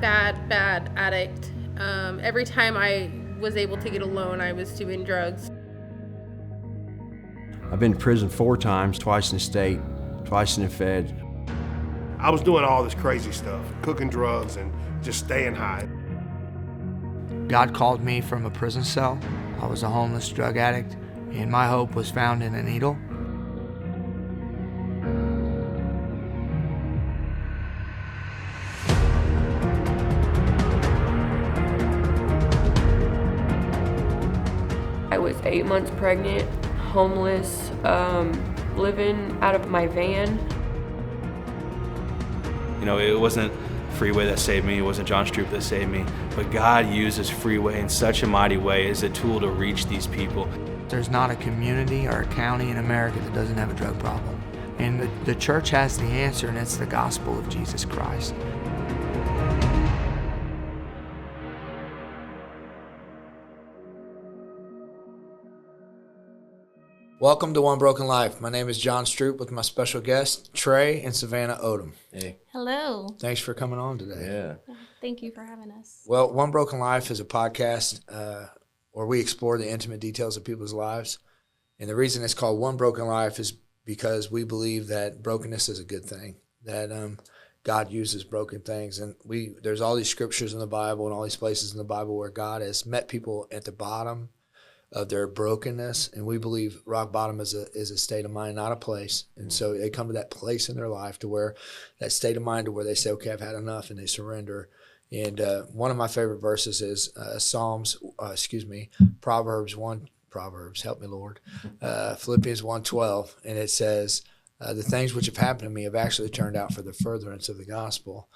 bad addict. Every time I was able to get a loan, I was doing drugs. I've been to prison 4 times, twice in the state, twice in the Fed. I was doing all this crazy stuff, cooking drugs and just staying high. God called me from a prison cell. I was a homeless drug addict, and my hope was found in a needle. I was 8 months pregnant, homeless, living out of my van. You know, it wasn't Freeway that saved me, it wasn't John Stroup that saved me, but God uses Freeway in such a mighty way as a tool to reach these people. There's not a community or a county in America that doesn't have a drug problem. And the church has the answer, and it's the gospel of Jesus Christ. Welcome to One Broken Life. My name is John Stroup with my special guest, Traie and Savanna Odom. Hey. Hello. Thanks for coming on today. Yeah. Thank you for having us. Well, One Broken Life is a podcast where we explore the intimate details of people's lives. And the reason it's called One Broken Life is because we believe that brokenness is a good thing, that God uses broken things. And there's all these scriptures in the Bible and all these places in the Bible where God has met people at the bottom of their brokenness, and we believe rock bottom is a state of mind, not a place. And so they come to that place in their life to where that state of mind to where they say, okay, I've had enough, and they surrender. And one of my favorite verses is Proverbs, help me, Lord, Philippians 1:12, and it says, the things which have happened to me have actually turned out for the furtherance of the gospel.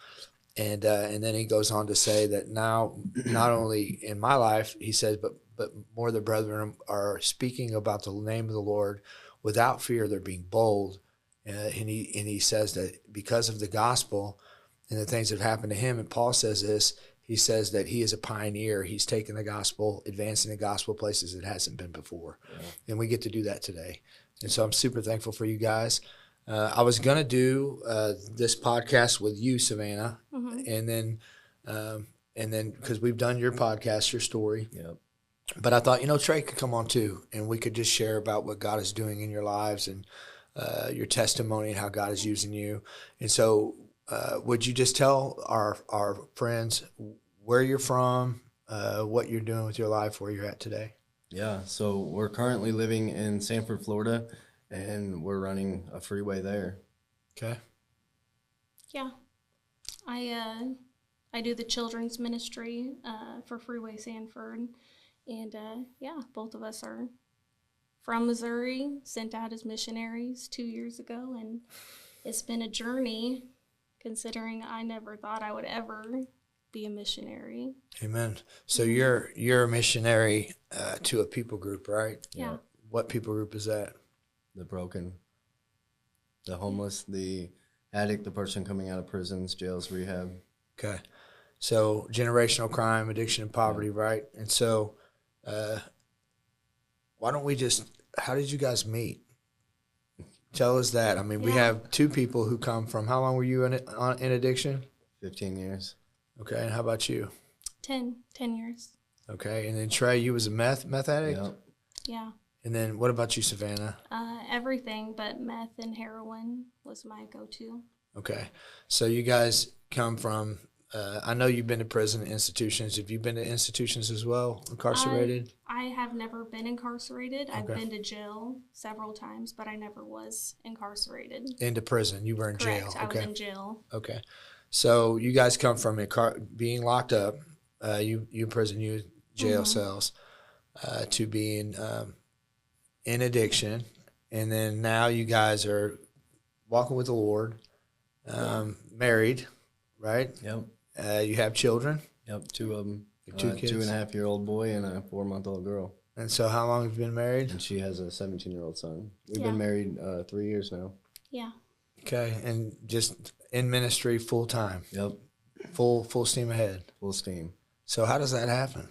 And then he goes on to say that now, not only in my life, he says, but more the brethren are speaking about the name of the Lord without fear. They're being bold. And he says that because of the gospel and the things that have happened to him, and Paul says this, he says that he is a pioneer. He's taken the gospel, advancing the gospel places it hasn't been before. Yeah. And we get to do that today. And so I'm super thankful for you guys. I was going to do this podcast with you, Savanna, and then because we've done your podcast, your story. Yep. But I thought, Traie could come on too, and we could just share about what God is doing in your lives and your testimony and how God is using you. And so would you just tell our friends where you're from, what you're doing with your life, where you're at today? Yeah, so we're currently living in Sanford, Florida, and we're running a freeway there. Okay. Yeah. I do the children's ministry for Freeway Sanford. And, both of us are from Missouri, sent out as missionaries 2 years ago. And it's been a journey, considering I never thought I would ever be a missionary. Amen. So you're a missionary to a people group, right? Yeah. What people group is that? The broken, the homeless, the addict, the person coming out of prisons, jails, rehab. Okay. So generational crime, addiction, and poverty, right? And so why don't we how did you guys meet? Tell us that. I mean, we have 2 people who come from, how long were you in addiction? 15 years. Okay, and how about you? 10 years. Okay, and then Traie, you was a meth addict? Yep. Yeah. And then what about you, Savanna? Everything but meth and heroin was my go-to. Okay, so you guys come from, I know you've been to prison institutions. Have you been to institutions as well, incarcerated? I have never been incarcerated. Okay. I've been to jail several times, but I never was incarcerated. Into prison. You were in Correct. jail. I was in jail. Okay. So you guys come from being locked up, you in prison, you jail cells, to being in addiction. And then now you guys are walking with the Lord, married, right? Yep. You have children? Yep, 2 of them. 2 kids? 2.5-year-old boy and a 4-month-old girl. And so how long have you been married? And she has a 17-year-old son. We've been married 3 years now. Yeah. Okay, and just in ministry full time? Yep. Full steam ahead? Full steam. So how does that happen?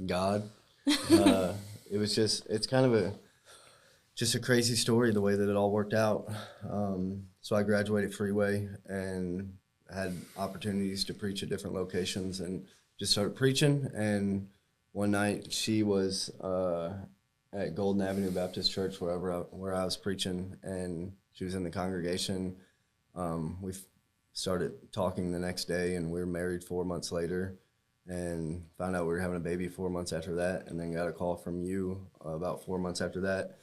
God. It was it's kind of a crazy story, the way that it all worked out. So I graduated Freeway, and had opportunities to preach at different locations and just started preaching. And one night she was at Golden Avenue Baptist Church, where I was preaching, and she was in the congregation. We started talking the next day, and we were married 4 months later, and found out we were having a baby 4 months after that, and then got a call from you about 4 months after that,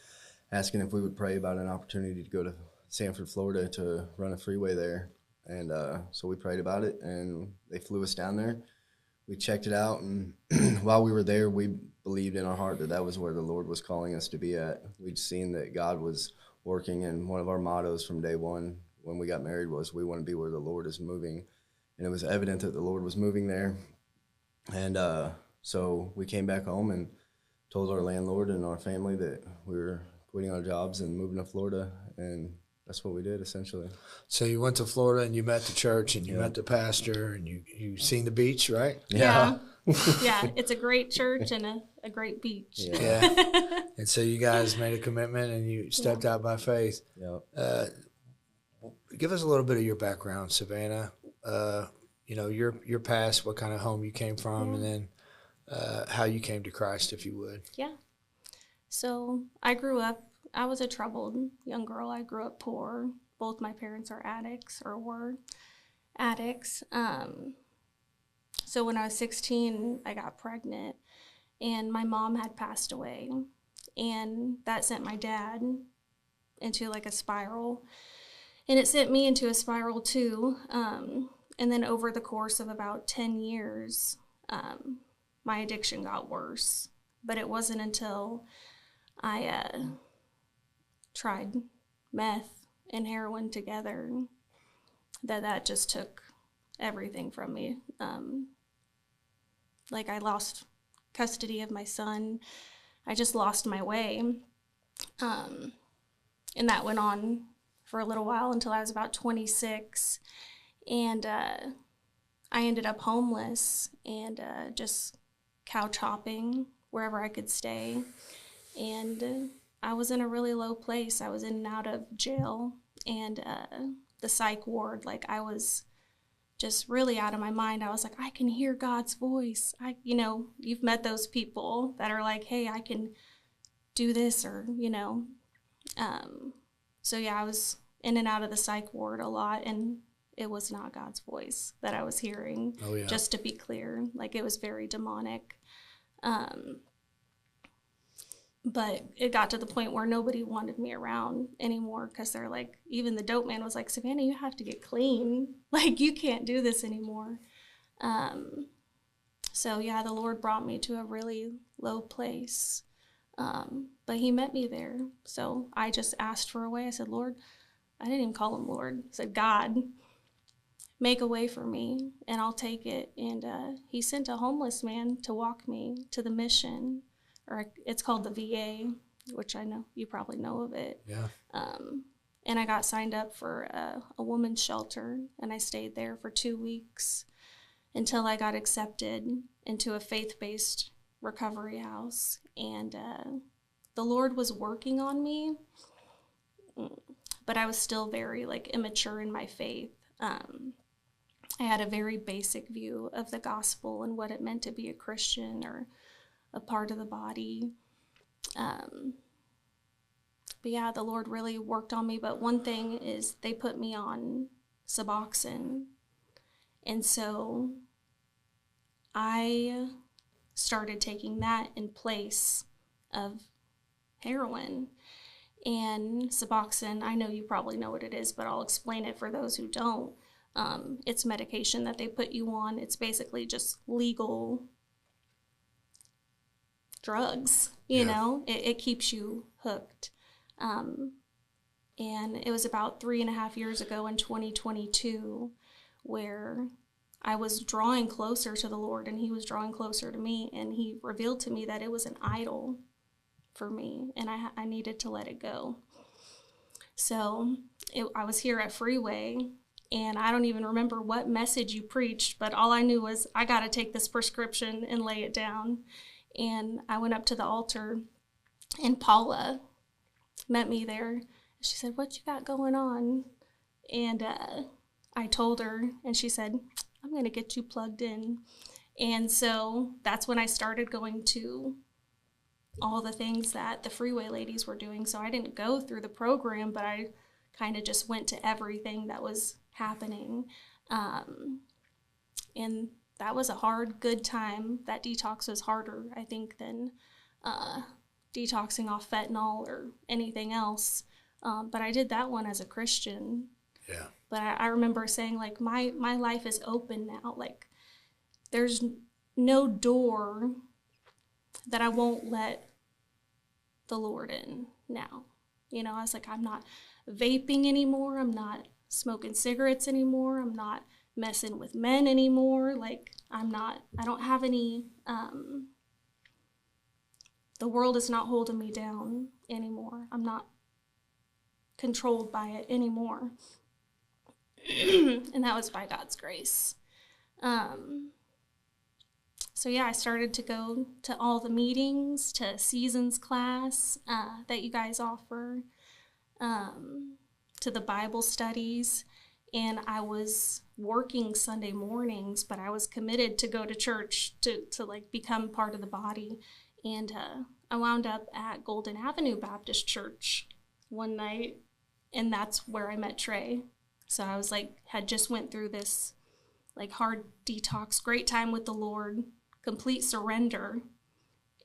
asking if we would pray about an opportunity to go to Sanford, Florida to run a freeway there. And so we prayed about it, and they flew us down there. We checked it out, and while we were there, we believed in our heart that that was where the Lord was calling us to be at. We'd seen that God was working, and one of our mottos from day one when we got married was, we want to be where the Lord is moving. And it was evident that the Lord was moving there. And so we came back home and told our landlord and our family that we were quitting our jobs and moving to Florida, and that's what we did, essentially. So you went to Florida and you met the church and you met the pastor and you seen the beach, right? Yeah. Yeah, it's a great church and a great beach. Yeah. And so you guys made a commitment and you stepped out by faith. Yeah. Give us a little bit of your background, Savanna. Your past, what kind of home you came from, and then how you came to Christ, if you would. Yeah. So I was a troubled young girl. I grew up poor. Both my parents are addicts or were addicts. So when I was 16, I got pregnant, and my mom had passed away, and that sent my dad into like a spiral, and it sent me into a spiral too. And then over the course of about 10 years, my addiction got worse, but it wasn't until I tried meth and heroin together that just took everything from me. Like, I lost custody of my son. I just lost my way. And that went on for a little while until I was about 26. And I ended up homeless and just couch hopping wherever I could stay. And I was in a really low place. I was in and out of jail and the psych ward. Like, I was just really out of my mind. I was like, I can hear God's voice. You've met those people that are like, hey, I can do this, or, So yeah, I was in and out of the psych ward a lot, and it was not God's voice that I was hearing. Oh, yeah. Just to be clear, like, it was very demonic. But it got to the point where nobody wanted me around anymore, because they're like, even the dope man was like, Savanna, you have to get clean. Like, you can't do this anymore. So yeah, the Lord brought me to a really low place. But he met me there. So I just asked for a way. I said, Lord, I didn't even call him Lord. I said, God, make a way for me and I'll take it. And he sent a homeless man to walk me to the mission, or it's called the VA, which I know you probably know of it. Yeah. And I got signed up for a woman's shelter, and I stayed there for 2 weeks until I got accepted into a faith-based recovery house. And the Lord was working on me, but I was still very immature in my faith. I had a very basic view of the gospel and what it meant to be a Christian or a part of the body. But yeah, the Lord really worked on me. But one thing is, they put me on Suboxone. And so I started taking that in place of heroin. And Suboxone, I know you probably know what it is, but I'll explain it for those who don't. It's medication that they put you on. It's basically just legal drugs, you know? It keeps you hooked. And it was about 3.5 years ago in 2022 where I was drawing closer to the Lord, and he was drawing closer to me, and he revealed to me that it was an idol for me, and I needed to let it go. So I was here at Freeway, and I don't even remember what message you preached, but all I knew was I got to take this prescription and lay it down. And I went up to the altar, and Paula met me there. She said, "What you got going on?" And I told her, and she said, I'm going to get you plugged in. And so that's when I started going to all the things that the Freeway ladies were doing. So I didn't go through the program, but I kind of just went to everything that was happening. And that was a hard, good time. That detox was harder, I think, than detoxing off fentanyl or anything else. But I did that one as a Christian. Yeah. But I remember saying, like, my life is open now. Like, there's no door that I won't let the Lord in now. You know, I was like, I'm not vaping anymore. I'm not smoking cigarettes anymore. I'm not messing with men anymore. Like, I don't have any, the world is not holding me down anymore. I'm not controlled by it anymore. And that was by God's grace. So yeah, I started to go to all the meetings, to Seasons class that you guys offer, to the Bible studies, and I was working Sunday mornings, but I was committed to go to church to like become part of the body. And I wound up at Golden Avenue Baptist Church one night, and that's where I met Traie. So I was like, had just went through this like hard detox, great time with the Lord, complete surrender.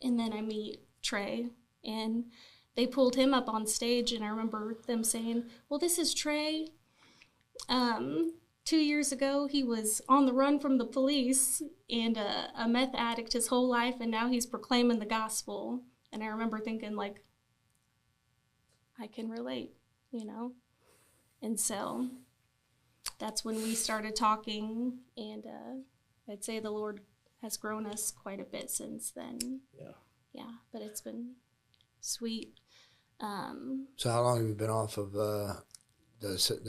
And then I meet Traie, and they pulled him up on stage, and I remember them saying, well, this is Traie. 2 years ago, he was on the run from the police and a meth addict his whole life, and now he's proclaiming the gospel. And I remember thinking, like, I can relate, you know? And so that's when we started talking, and I'd say the Lord has grown us quite a bit since then. Yeah, but it's been sweet. So how long have you been off of the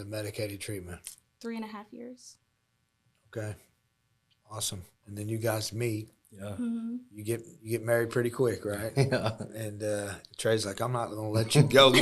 medicated treatment? 3.5 years. Okay, awesome. And then you guys meet. Yeah. Mm-hmm. You get married pretty quick, right? Yeah. And Trae's like, I'm not going to let you go.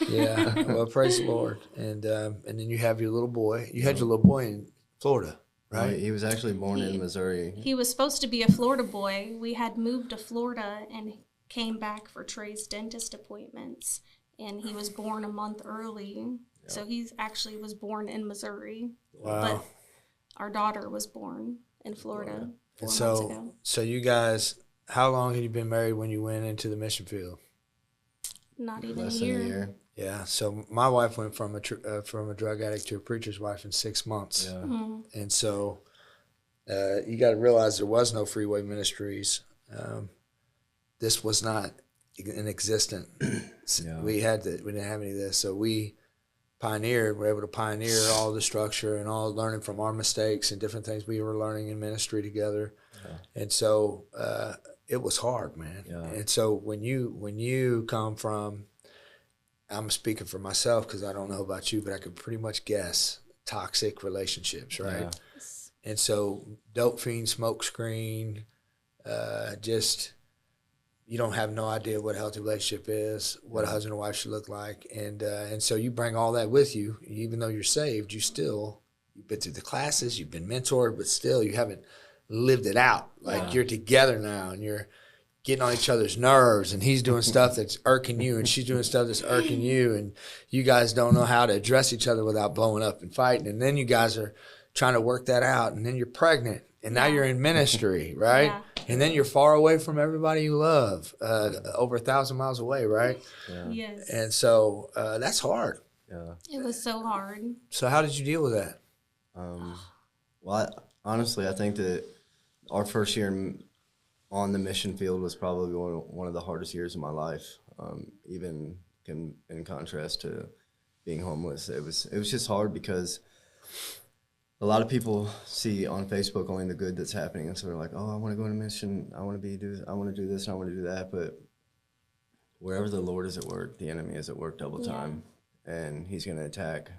Yeah. Well, praise the Lord. And then you have your little boy. You had your little boy in Florida, right? He was actually born in Missouri. He was supposed to be a Florida boy. We had moved to Florida and came back for Trae's dentist appointments, and he was born a month early. Yeah. So he actually was born in Missouri. Wow. But our daughter was born in Florida 4 months ago. So you guys, how long had you been married when you went into the mission field? Not even Less a than year. a year. Yeah. So my wife went from a drug addict to a preacher's wife in 6 months. Yeah. Mm-hmm. And so you got to realize there was no Freeway Ministries. This was not in existence. Yeah. We didn't have any of this. So we were able to pioneer all the structure and all learning from our mistakes and different things we were learning in ministry together. Yeah. And so it was hard, man. Yeah. And so when you come from, I'm speaking for myself because I don't know about you, but I could pretty much guess toxic relationships, right? Yeah. And so dope fiend, smoke screen, just you don't have no idea what a healthy relationship is, what a husband and wife should look like. And so you bring all that with you. Even though you're saved, you've been through the classes, you've been mentored, but still you haven't lived it out. Like you're together now and you're getting on each other's nerves, and he's doing stuff that's irking you and she's doing stuff that's irking you, and you guys don't know how to address each other without blowing up and fighting. And then you guys are trying to work that out, and then you're pregnant, and now you're in ministry, right? Yeah. And then you're far away from everybody you love, over 1,000 miles away, right? Yeah. Yes. And so that's hard. Yeah. It was so hard. So how did you deal with that? Well, honestly, I think that our first year on the mission field was probably one of the hardest years of my life, even in contrast to being homeless. It was just hard because a lot of people see on Facebook only the good that's happening, and so they're like, "Oh, I want to go on a mission. I want to do this, and I want to do that." But wherever the Lord is at work, the enemy is at work double time, and he's going to attack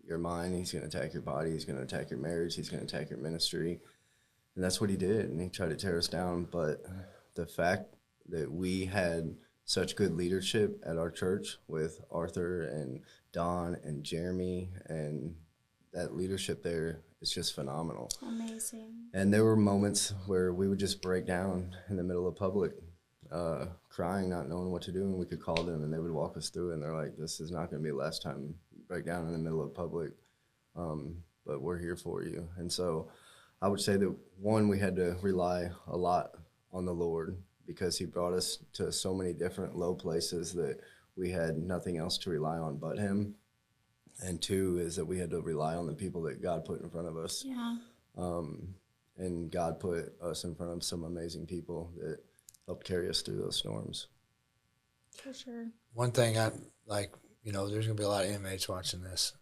your mind. He's going to attack your body. He's going to attack your marriage. He's going to attack your ministry, and that's what he did. And he tried to tear us down. But the fact that we had such good leadership at our church with Arthur and Don and Jeremy, and that leadership there is just phenomenal. Amazing. And there were moments where we would just break down in the middle of public, crying, not knowing what to do, and we could call them and they would walk us through it, and they're like, this is not going to be the last time you break down in the middle of public, but we're here for you. And so I would say that, one, we had to rely a lot on the Lord because he brought us to so many different low places that we had nothing else to rely on but him. And two is that we had to rely on the people that God put in front of us. Yeah. And God put us in front of some amazing people that helped carry us through those storms. For sure. One thing I like, there's going to be a lot of inmates watching this.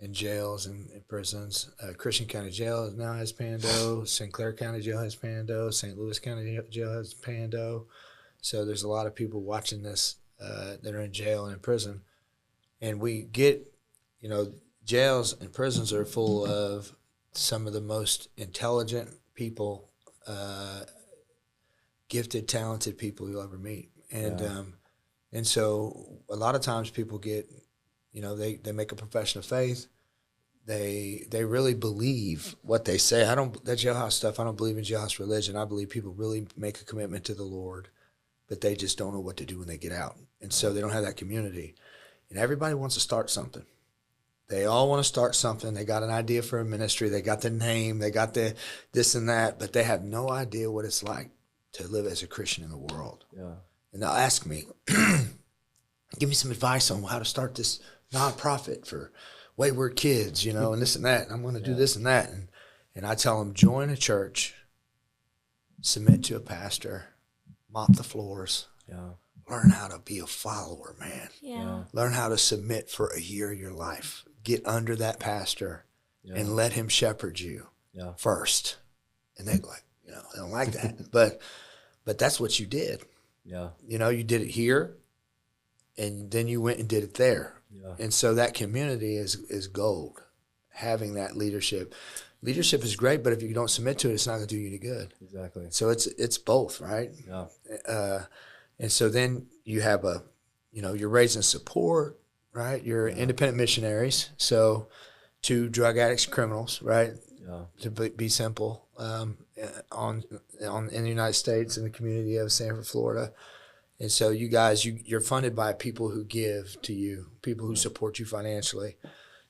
In jails and in prisons. Christian County Jail now has Pando. St. Clair County Jail has Pando. St. Louis County Jail has Pando. So there's a lot of people watching this that are in jail and in prison. And we get, jails and prisons are full of some of the most intelligent people, gifted, talented people you'll ever meet. And so a lot of times people get, they make a profession of faith. They really believe what they say. That jailhouse stuff, I don't believe in jailhouse religion. I believe people really make a commitment to the Lord, but they just don't know what to do when they get out. And so they don't have that community. And everybody wants to start something. They all want to start something. They got an idea for a ministry. They got the name. They got the this and that, but they have no idea what it's like to live as a Christian in the world. Yeah. And they'll ask me, give me some advice on how to start this nonprofit for wayward kids, and this and that. And I'm going to do this and that. And I tell them, join a church, submit to a pastor, mop the floors, learn how to be a follower, man. Learn how to submit for a year of your life. Get under that pastor and let him shepherd you first. And they they don't like that. But that's what you did. Yeah. You did it here, and then you went and did it there. Yeah. And so that community is gold, having that leadership. Leadership is great, but if you don't submit to it, it's not going to do you any good. Exactly. So it's both, right? Yeah. And so then you have you're raising support, right? You're independent missionaries. So to drug addicts, criminals, right? Yeah. To be simple, in the United States, in the community of Sanford, Florida. And so you guys, you're funded by people who give to you, people who support you financially.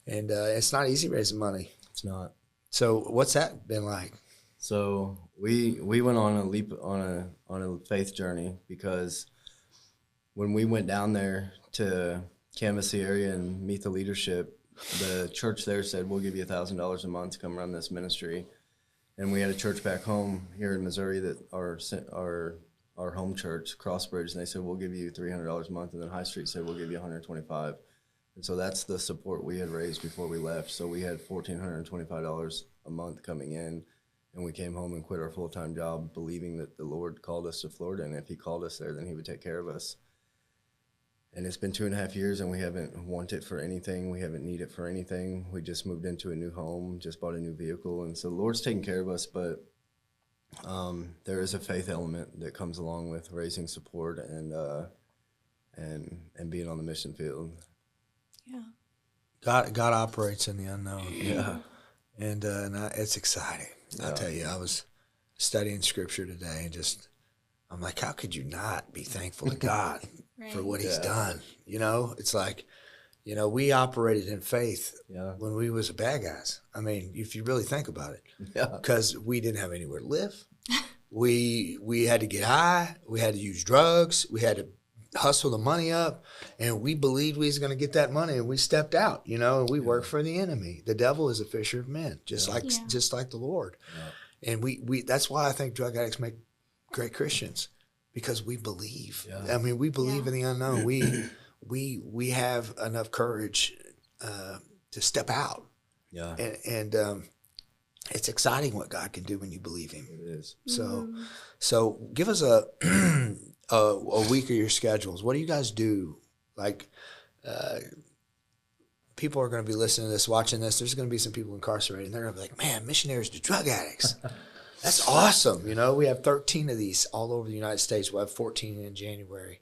And it's not easy raising money. It's not. So what's that been like? So we went on a faith journey, because when we went down there to canvass the area and meet the leadership, the church there said, we'll give you $1,000 a month to come run this ministry. And we had a church back home here in Missouri that our home church, Crossbridge, and they said, we'll give you $300 a month. And then High Street said, we'll give you $125. And so that's the support we had raised before we left. So we had $1,425 a month coming in, and we came home and quit our full-time job, believing that the Lord called us to Florida, and if he called us there, then he would take care of us. And it's been 2.5 years, and we haven't wanted for anything. We haven't needed for anything. We just moved into a new home, just bought a new vehicle. And so the Lord's taking care of us, but there is a faith element that comes along with raising support and being on the mission field. Yeah. God operates in the unknown. Yeah. And it's exciting. Yeah. I'll tell you, I was studying scripture today and I'm like, how could you not be thankful to God for what he's done? It's like, we operated in faith when we was bad guys. I mean, if you really think about it, because we didn't have anywhere to live. We had to get high. We had to use drugs. We had to hustle the money up, and we believed we was going to get that money, and we stepped out, and we worked for the enemy. The devil is a fisher of men, just like the Lord. Yeah. And we that's why I think drug addicts make great Christians, because we believe. Yeah. I mean, we believe in the unknown. We have enough courage to step out. Yeah. And it's exciting what God can do when you believe him. It is. So give us a week of your schedules. What do you guys do? Like, people are going to be listening to this, watching this. There's going to be some people incarcerated, and they're going to be like, man, missionaries to drug addicts. That's awesome. You know, we have 13 of these all over the United States. We'll have 14 in January.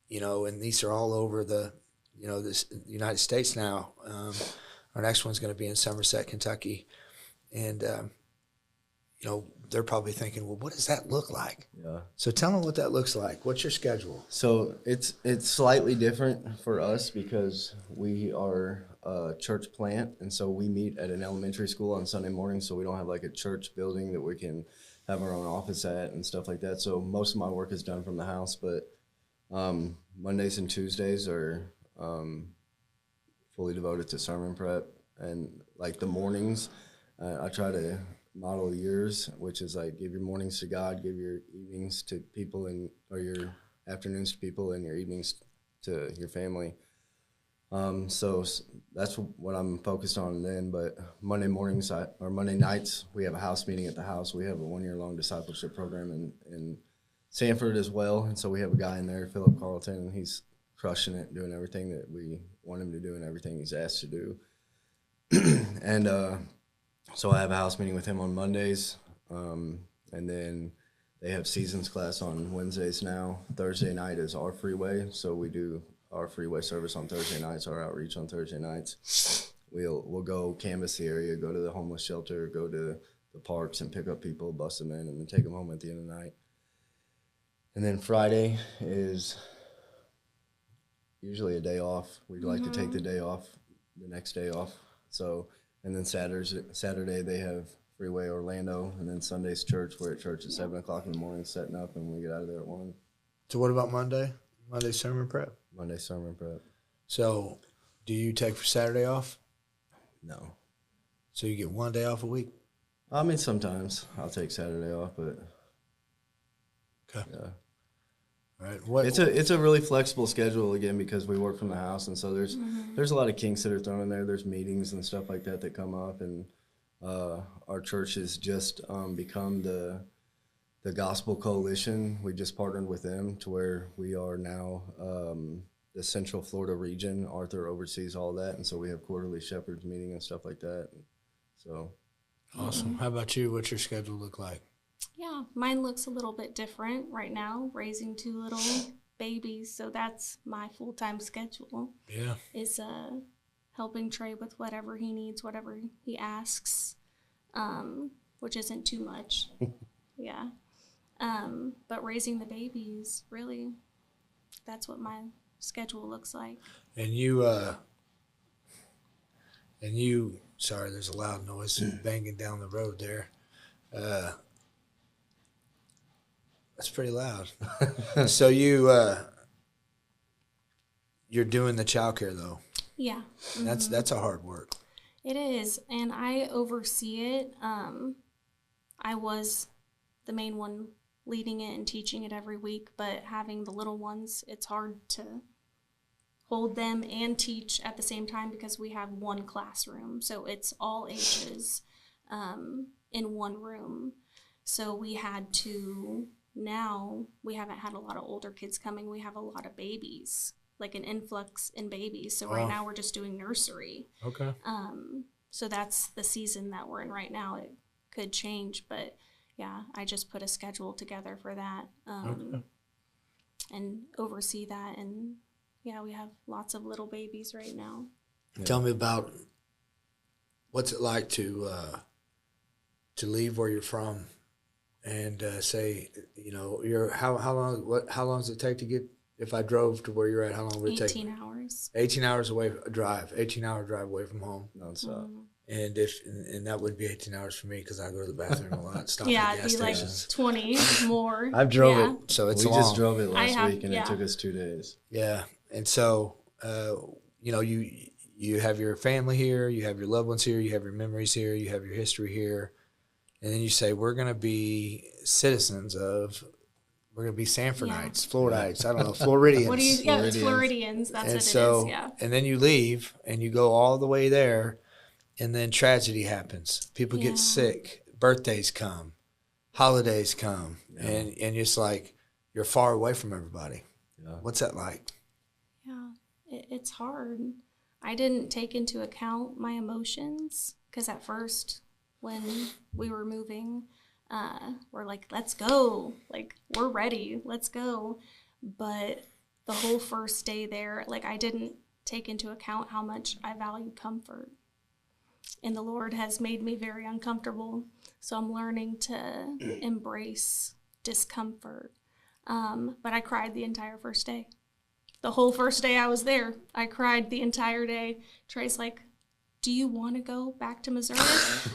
You know, and these are all over the United States now. Our next one's going to be in Somerset, Kentucky. And, you know, they're probably thinking, well, what does that look like? Yeah. So tell them what that looks like. What's your schedule? So it's slightly different for us because we are a church plant, and so we meet at an elementary school on Sunday morning, so we don't have like a church building that we can have our own office at and stuff like that. So most of my work is done from the house, but Mondays and Tuesdays are fully devoted to sermon prep, and like the mornings, I try to model yours, which is like give your mornings to God, give your evenings to people, or your afternoons to people, and your evenings to your family. So that's what I'm focused on then. But Monday mornings or Monday nights, we have a house meeting at the house. We have a 1-year-long discipleship program in Sanford as well, and so we have a guy in there, Philip Carlton, and he's crushing it, doing everything that we want him to do and everything he's asked to do. And so I have a house meeting with him on Mondays, and then they have seasons class on Wednesdays now. Thursday night is our freeway, so we do our freeway service on Thursday nights, our outreach on Thursday nights. We'll go canvass the area, go to the homeless shelter, go to the parks and pick up people, bus them in, and then take them home at the end of the night. And then Friday is usually a day off. We'd like to take the day off, the next day off. So, and then Saturday they have Freeway Orlando, and then Sunday's church. We're at church at 7 o'clock in the morning setting up, and we get out of there at 1. So what about Monday? Monday sermon prep? Monday sermon prep. So do you take Saturday off? No. So you get 1 day off a week? I mean, sometimes I'll take Saturday off, but okay. Yeah. All right. It's a really flexible schedule, again, because we work from the house, and so there's a lot of kinks that are thrown in there. There's meetings and stuff like that come up, and our church has just become the Gospel Coalition. We just partnered with them to where we are now the Central Florida region. Arthur oversees all that, and so we have quarterly shepherds meeting and stuff like that. So awesome. How about you? What's your schedule look like? Yeah, mine looks a little bit different right now, raising 2 little babies. So that's my full-time schedule. Yeah. Is helping Trey with whatever he needs, whatever he asks, which isn't too much. Yeah. But raising the babies, really, that's what my schedule looks like. And you, sorry, there's a loud noise banging down the road there. That's pretty loud. So you're doing the childcare though. Yeah. Mm-hmm. That's a hard work. It is, and I oversee it. I was the main one leading it and teaching it every week, but having the little ones, it's hard to hold them and teach at the same time because we have one classroom, so it's all ages in one room. So we had to, now we haven't had a lot of older kids coming, we have a lot of babies, like an influx in babies. So right now we're just doing nursery. Okay. So that's the season that we're in right now. It could change, but yeah, I just put a schedule together for that and oversee that. And yeah, we have lots of little babies right now. Yeah. Tell me about what's it like to leave where you're from and say, you know, how long does it take to get, if I drove to where you're at, how long would it take? 18 hours. 18 hours away, 18-hour drive away from home. Nonstop. And that would be 18 hours for me because I go to the bathroom a lot. Stop Yeah, at gas it'd be stations. like 20 more. I've drove it, so it's we long. just drove it last week, and yeah. it took us 2 days. Yeah, and so you know, you have your family here, you have your loved ones here, you have your memories here, you have your history here, and then you say we're going to be citizens of. We're going to be Sanfordites, Floridites, I don't know, Floridians. What do you? Yeah, it's Floridians. That's and what so, it is. Yeah. And then you leave and you go all the way there, and then tragedy happens. People get sick. Birthdays come, holidays come, and it's like you're far away from everybody. Yeah. What's that like? Yeah, it's hard. I didn't take into account my emotions because at first when we were moving. We're like, let's go. Like, we're ready. Let's go. But the whole first day there, like, I didn't take into account how much I value comfort. And the Lord has made me very uncomfortable. So I'm learning to embrace discomfort. But I cried the entire first day. The whole first day I was there, I cried the entire day. Trae's like, do you want to go back to Missouri?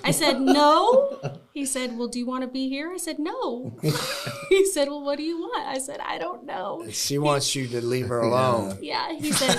I said, no. He said, well, do you want to be here? I said, no. He said, well, what do you want? I said, I don't know. She wants you to leave her alone. Yeah, he said,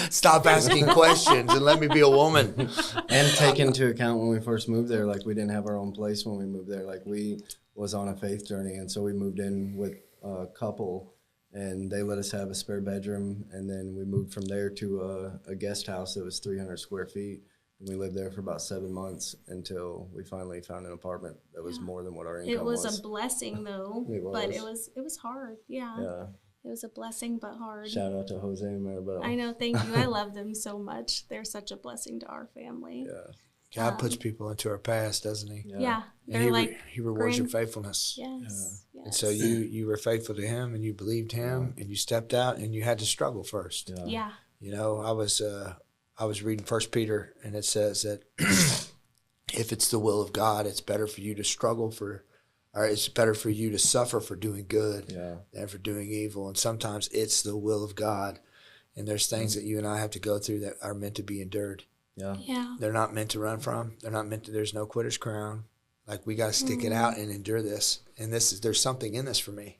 Stop asking questions and let me be a woman. And take into account when we first moved there, like we didn't have our own place when we moved there. Like we was on a faith journey, and so we moved in with a couple, and they let us have a spare bedroom, and then we moved from there to a guest house that was 300 square feet, and we lived there for about 7 months until we finally found an apartment that was more than what our income was. It was a blessing, though, but it was hard. Yeah. It was a blessing, but hard. Shout out to Jose and Maribel. I know, thank you. I love them so much. They're such a blessing to our family. Yeah. God puts people into our past, doesn't he? Yeah. And he rewards your faithfulness. Yes. And so you were faithful to him, and you believed him, and you stepped out, and you had to struggle first. Yeah. You know, I was reading 1 Peter, and it says that if it's the will of God, it's better for you to struggle or it's better for you to suffer for doing good than for doing evil. And sometimes it's the will of God, and there's things that you and I have to go through that are meant to be endured. Yeah. They're not meant to run from. They're not meant to. There's no quitter's crown. Like, we got to stick it out and endure this. And there's something in this for me.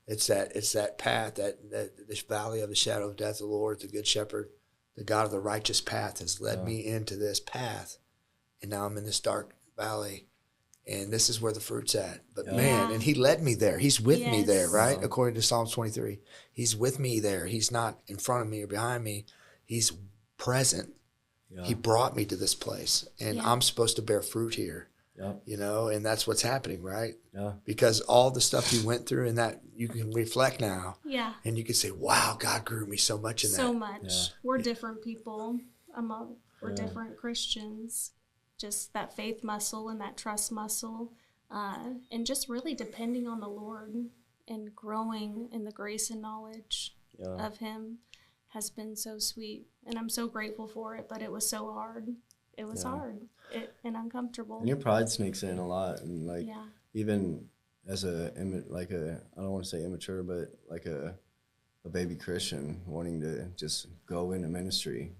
It's that path, that this valley of the shadow of death. The Lord, the good shepherd, the God of the righteous path, has led me into this path, and now I'm in this dark valley, and this is where the fruit's at. But man, and He led me there. He's with me there, right? According to Psalms 23, He's with me there. He's not in front of me or behind me. He's present. He brought me to this place, and I'm supposed to bear fruit here. You know, and that's what's happening, right? Because all the stuff you went through, and that you can reflect now. And you can say, wow, God grew me so much in that. So much. We're different people. We're different Christians. Just that faith muscle and that trust muscle, and just really depending on the Lord and growing in the grace and knowledge of Him has been so sweet. And I'm so grateful for it, but it was so hard. It was hard and uncomfortable. And your pride sneaks in a lot, and like even as I don't want to say immature, but like a baby Christian wanting to just go into ministry,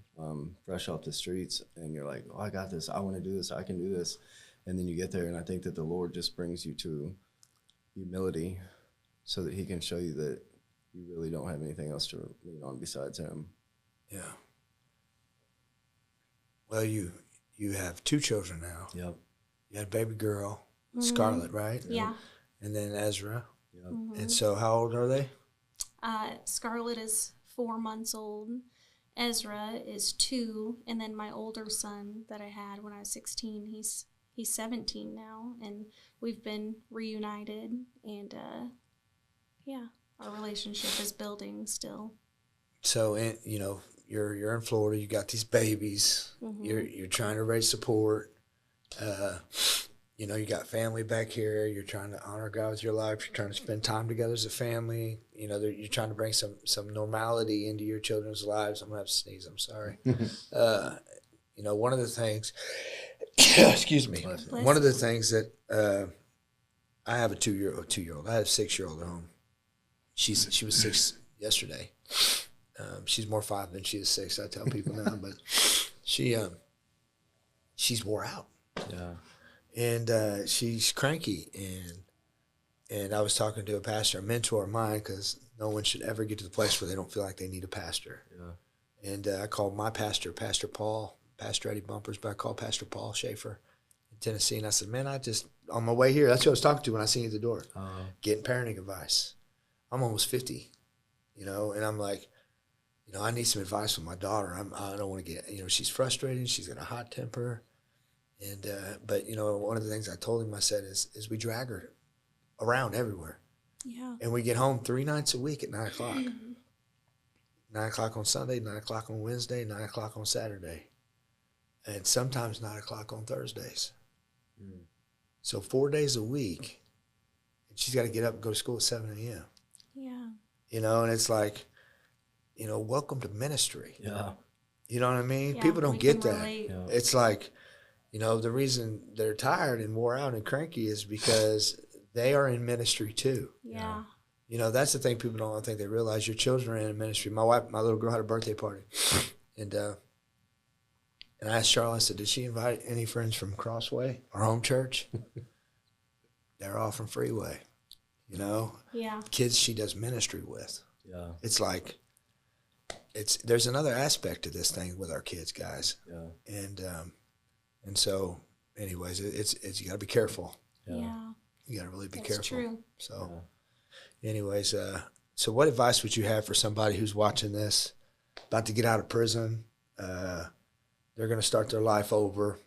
fresh off the streets, and you're like, oh, I got this. I want to do this. I can do this. And then you get there, and I think that the Lord just brings you to humility so that He can show you that you really don't have anything else to lean on besides Him. Yeah. Well, you have 2 children now. Yep. You had a baby girl, Scarlett, right? Yeah. And then Ezra. Yep. And so how old are they? Scarlett is 4 months old. Ezra is 2, and then my older son that I had when I was 16, he's 17 now, and we've been reunited, and our relationship is building still. So, you know, you're in Florida. You got these babies. You're trying to raise support. You know, you got family back here. You're trying to honor God with your life. You're trying to spend time together as a family. You know, you're trying to bring some normality into your children's lives. I'm gonna have to sneeze. I'm sorry. You know, one of the things. Excuse me. One of the things that I have a 2-year-old. I have a 6-year-old at home. She was 6 yesterday. She's more 5 than she is 6. I tell people now, but she's wore out. Yeah. And she's cranky, and I was talking to a pastor, a mentor of mine, because no one should ever get to the place where they don't feel like they need a pastor. Yeah. And I called my pastor, Pastor Paul, Pastor Eddie Bumpers, but I called Pastor Paul Schaefer in Tennessee, and I said, man, on my way here, that's who I was talking to when I seen you at the door, getting parenting advice. I'm almost 50, you know, and I'm like, you know, I need some advice from my daughter. I don't want to get, you know, she's frustrated. She's got a hot temper. And, but, you know, one of the things I told him, I said, is we drag her around everywhere. Yeah. And we get home 3 nights a week at 9 o'clock. 9 o'clock on Sunday, 9 o'clock on Wednesday, 9 o'clock on Saturday. And sometimes 9 o'clock on Thursdays. So 4 days a week, and she's got to get up and go to school at 7 a.m. Yeah. And it's like, welcome to ministry. Yeah. You know what I mean? Yeah, People don't we get can that. relate. Yeah. It's like, the reason they're tired and wore out and cranky is because they are in ministry too. Yeah. That's the thing people don't think they realize. Your children are in ministry. My little girl had a birthday party. And I asked Charlotte, I said, did she invite any friends from Crossway or home church? They're all from Freeway, Yeah. kids she does ministry with. Yeah. It's like, there's another aspect to this thing with our kids, guys. Yeah. And so anyways, it's you got to be careful. Yeah. You got to really be That's careful. true. So anyways, so what advice would you have for somebody who's watching this, about to get out of prison? They're going to start their life over.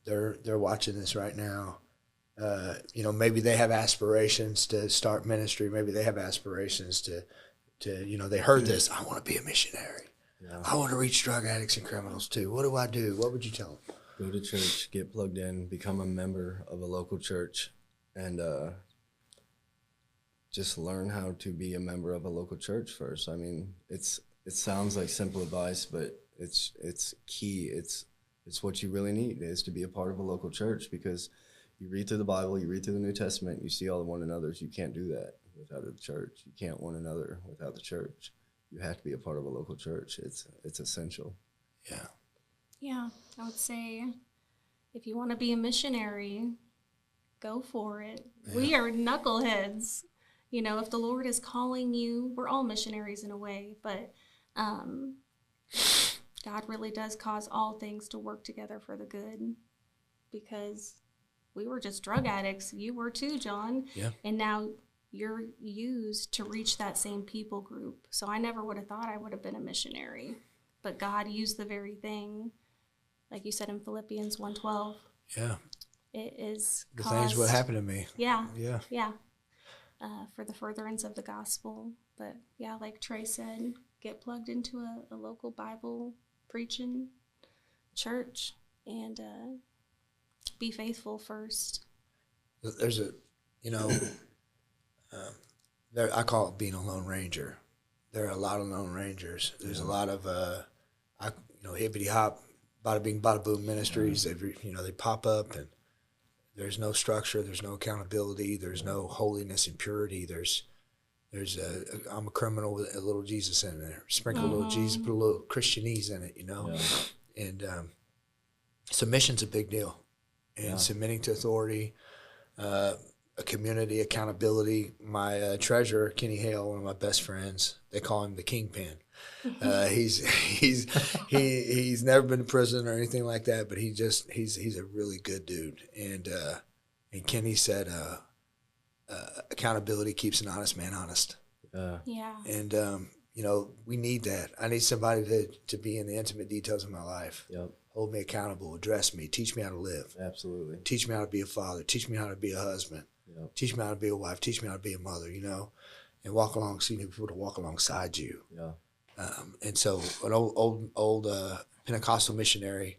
They're watching this right now. Maybe they have aspirations to start ministry. Maybe they have aspirations to they heard this. I want to be a missionary. Yeah. I want to reach drug addicts and criminals too. What do I do? What would you tell them? Go to church, get plugged in, become a member of a local church, and just learn how to be a member of a local church first. I mean, it sounds like simple advice, but it's key. It's what you really need, is to be a part of a local church, because you read through the Bible, you read through the New Testament, you see all the one another's. You can't do that without the church. You can't one another without the church. You have to be a part of a local church. It's essential. Yeah. Yeah. I would say if you want to be a missionary, go for it. Yeah. We are knuckleheads. If the Lord is calling you, we're all missionaries in a way, but God really does cause all things to work together for the good, because we were just drug addicts. You were too, John. Yeah. And now you're used to reach that same people group. So I never would have thought I would have been a missionary, but God used the very thing, like you said in Philippians 1:12. Yeah. It is The things what happened to me. Yeah. Yeah. Yeah. For the furtherance of the gospel. But yeah, like Traie said, get plugged into a local Bible preaching church and be faithful first. There's I call it being a lone ranger. There are a lot of lone rangers. There's a lot of hippity hop, bada bing, bada boom ministries. They pop up, and there's no structure. There's no accountability. There's no holiness and purity. I'm a criminal with a little Jesus in there. Sprinkle a little Jesus, put a little Christianese in it, Yeah. And submission's a big deal. And submitting to authority, a community, accountability. My treasurer, Kenny Hale, one of my best friends, they call him the Kingpin. He's never been to prison or anything like that, but he's a really good dude. And Kenny said, accountability keeps an honest man honest. Yeah. And we need that. I need somebody to be in the intimate details of my life. Yep. Hold me accountable, address me, teach me how to live. Absolutely. Teach me how to be a father, teach me how to be a husband, teach me how to be a wife, teach me how to be a mother, and walk alongside people to walk alongside you. Yeah. And so an old Pentecostal missionary,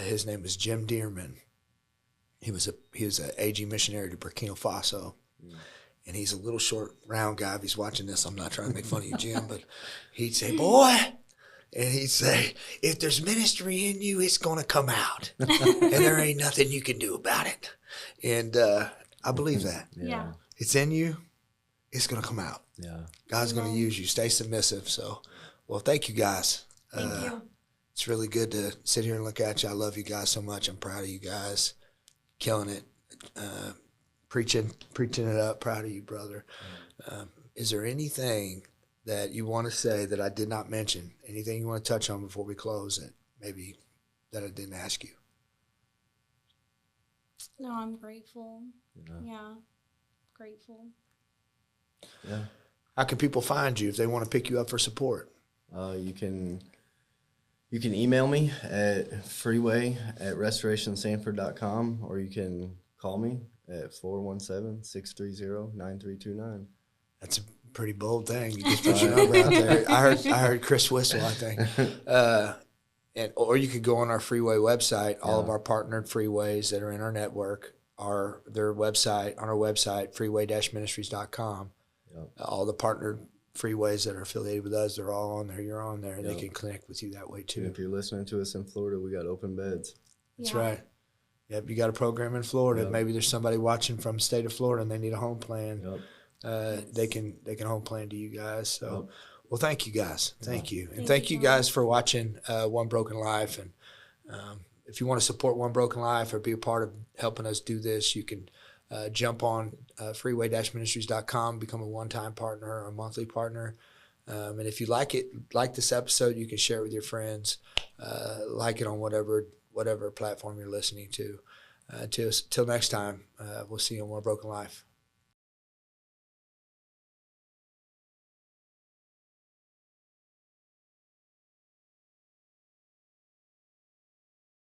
his name is Jim Dearman. He was an AG missionary to Burkina Faso. And he's a little short, round guy. If he's watching this, I'm not trying to make fun of you, Jim, but he'd say, boy, and he'd say, if there's ministry in you, it's going to come out. And there ain't nothing you can do about it. And I believe that. Yeah. It's in you, it's going to come out. Yeah. God's going to use you. Stay submissive. So, well, thank you guys. Thank you. It's really good to sit here and look at you. I love you guys so much. I'm proud of you guys. Killing it. Preaching it up. Proud of you, brother. Is there anything that you want to say that I did not mention? Anything you want to touch on before we close it? Maybe that I didn't ask you. No, I'm grateful. Yeah. Yeah. Grateful. Yeah. How can people find you if they want to pick you up for support? You can email me at freeway@restorationsanford.com, or you can call me at 417-630-9329. That's a pretty bold thing. You just put your number out there. I heard Chris whistle, I think. or you could go on our Freeway website. All of our partnered freeways that are in our network are their website, on our website, freeway-ministries.com. Yep. All the partnered freeways that are affiliated with us, they're all on there. You're on there. They can connect with you that way too. And if you're listening to us in Florida, we got open beds. That's Yeah. right. Yep, you got a program in Florida. Yep. Maybe there's somebody watching from the state of Florida and they need a home plan. Yep. They can home plan to you guys. So, Yep. well, thank you guys. Thank you, and Thank thank you, you guys for watching One Broken Life. And if you want to support One Broken Life or be a part of helping us do this, you can jump on freeway-ministries.com, become a one-time partner or a monthly partner. And if you like this episode, you can share it with your friends. Like it on whatever platform you're listening to. Till next time, we'll see you on One Broken Life.